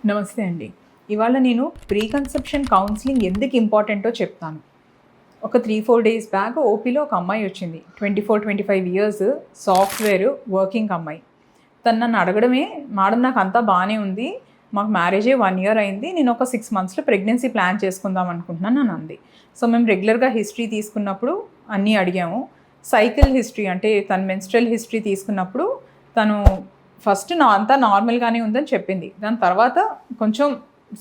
నమస్తే అండి. ఇవాళ నేను ప్రీ కన్సెప్షన్ కౌన్సిలింగ్ ఎందుకు ఇంపార్టెంటో చెప్తాను. ఒక 3-4 డేస్ బ్యాక్ ఓపీలో ఒక అమ్మాయి వచ్చింది. 24-25 ఇయర్స్, సాఫ్ట్వేర్ వర్కింగ్ అమ్మాయి. తను నన్ను అడగడమే, మేడం నాకు అంతా బాగానే ఉంది, మాకు మ్యారేజే 1 ఇయర్ అయింది, నేను ఒక 6 monthsలో ప్రెగ్నెన్సీ ప్లాన్ చేసుకుందాం అనుకుంటున్నాను అని అంది. సో మేము రెగ్యులర్గా హిస్టరీ తీసుకున్నప్పుడు అన్నీ అడిగాము. సైకిల్ హిస్టరీ అంటే తన మెన్స్ట్రల్ హిస్టరీ తీసుకున్నప్పుడు తను ఫస్ట్ అంతా నార్మల్గానే ఉందని చెప్పింది. దాని తర్వాత కొంచెం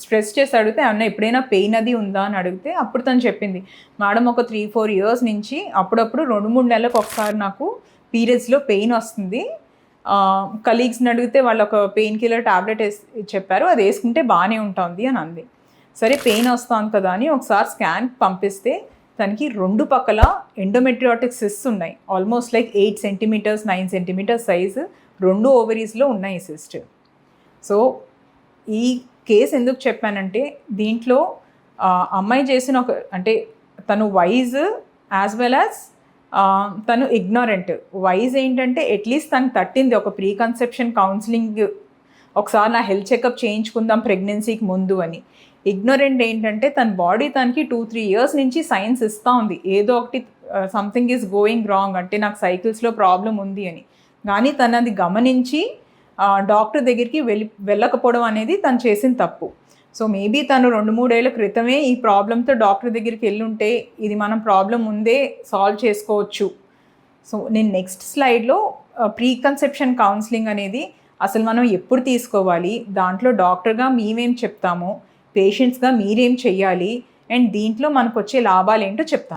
స్ట్రెస్ చేసి అడిగితే అన్న ఎప్పుడైనా పెయిన్ అది ఉందా అని అడిగితే అప్పుడు తను చెప్పింది, మేడం ఒక 3-4 years నుంచి అప్పుడప్పుడు 2-3 నెలలకు ఒకసారి నాకు పీరియడ్స్లో పెయిన్ వస్తుంది. కలీగ్స్ని అడిగితే వాళ్ళు ఒక పెయిన్ కిల్లర్ ట్యాబ్లెట్ చెప్పారు, అది వేసుకుంటే బాగానే ఉంటుంది అని అంది. సరే పెయిన్ వస్తుంది కదా అని ఒకసారి స్కాన్ పంపిస్తే తనకి 2 పక్కల ఎండోమెట్రియాటిక్ సిస్ట్స్ ఉన్నాయి. Almost like 8 centimeters 9 centimeters size 2 ఓవరీస్లో ఉన్నాయి సిస్ట్. సో ఈ కేసు ఎందుకు చెప్పానంటే దీంట్లో అమ్మాయి చేసిన అంటే తను వైజ్ యాజ్ వెల్ యాజ్ తను ఇగ్నోరెంట్. వైజ్ ఏంటంటే అట్లీస్ట్ తను తట్టింది ఒక ప్రీ కన్సెప్షన్ కౌన్సిలింగ్, ఒకసారి నా హెల్త్ చెకప్ చేయించుకుందాం ప్రెగ్నెన్సీకి ముందు అని. ఇగ్నోరెంట్ ఏంటంటే తన బాడీ తనకి 2-3 years నుంచి సైన్స్ ఇస్తూ ఉంది, ఏదో ఒకటి సంథింగ్ ఈజ్ గోయింగ్ రాంగ్, అంటే నాకు సైకిల్స్లో ప్రాబ్లం ఉంది అని. కానీ తను అది గమనించి డాక్టర్ దగ్గరికి వెళ్ళకపోవడం అనేది తను చేసిన తప్పు. సో మేబీ తను 2-3 ఏళ్ల క్రితమే ఈ ప్రాబ్లంతో డాక్టర్ దగ్గరికి వెళ్ళుంటే ఇది మనం ప్రాబ్లం ముందే సాల్వ్ చేసుకోవచ్చు. సో నేను నెక్స్ట్ స్లైడ్లో ప్రీ కన్సెప్షన్ కౌన్సిలింగ్ అనేది అసలు మనం ఎప్పుడు తీసుకోవాలి, దాంట్లో డాక్టర్గా మేమేం చెప్తాము, పేషెంట్స్గా మీరేం చెయ్యాలి, అండ్ దీంట్లో మనకు వచ్చే లాభాలు ఏంటో చెప్తాను.